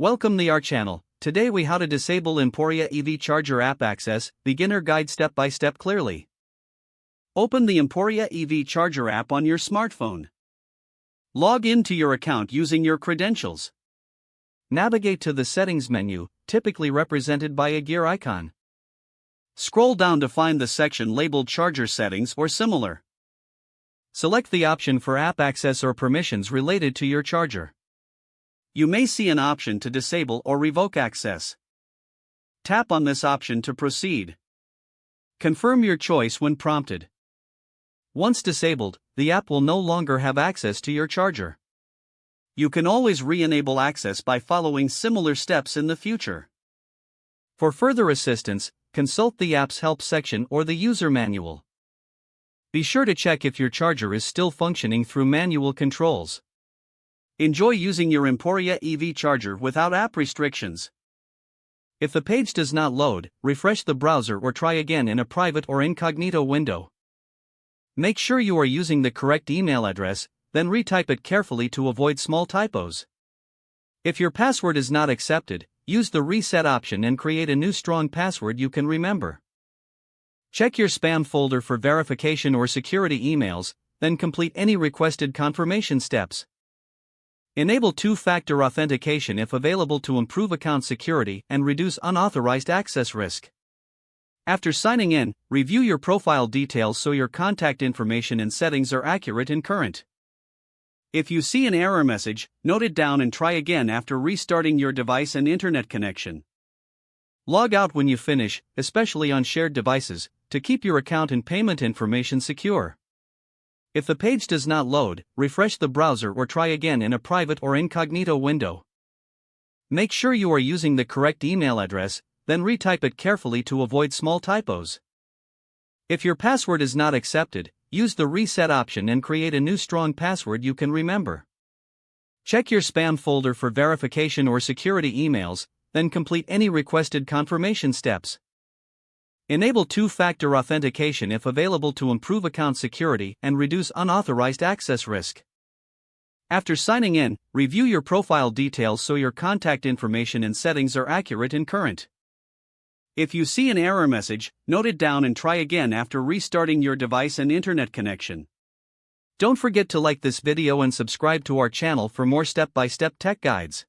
Welcome to our channel. Today we how to disable Emporia EV charger app access, beginner guide step by step clearly. Open the Emporia EV charger app on your smartphone. Log into your account using your credentials. Navigate to the settings menu, typically represented by a gear icon. Scroll down to find the section labeled charger settings or similar. Select the option for app access or permissions related to your charger. You may see an option to disable or revoke access. Tap on this option to proceed. Confirm your choice when prompted. Once disabled, the app will no longer have access to your charger. You can always re-enable access by following similar steps in the future. For further assistance, consult the app's help section or the user manual. Be sure to check if your charger is still functioning through manual controls. Enjoy using your Emporia EV charger without app restrictions. If the page does not load, refresh the browser or try again in a private or incognito window. Make sure you are using the correct email address, then retype it carefully to avoid small typos. If your password is not accepted, use the reset option and create a new strong password you can remember. Check your spam folder for verification or security emails, then complete any requested confirmation steps. Enable two-factor authentication if available to improve account security and reduce unauthorized access risk. After signing in, review your profile details so your contact information and settings are accurate and current. If you see an error message, note it down and try again after restarting your device and internet connection. Log out when you finish, especially on shared devices, to keep your account and payment information secure. If the page does not load, refresh the browser or try again in a private or incognito window. Make sure you are using the correct email address, then retype it carefully to avoid small typos. If your password is not accepted, use the reset option and create a new strong password you can remember. Check your spam folder for verification or security emails, then complete any requested confirmation steps. Enable two-factor authentication if available to improve account security and reduce unauthorized access risk. After signing in, review your profile details so your contact information and settings are accurate and current. If you see an error message, note it down and try again after restarting your device and internet connection. Don't forget to like this video and subscribe to our channel for more step-by-step tech guides.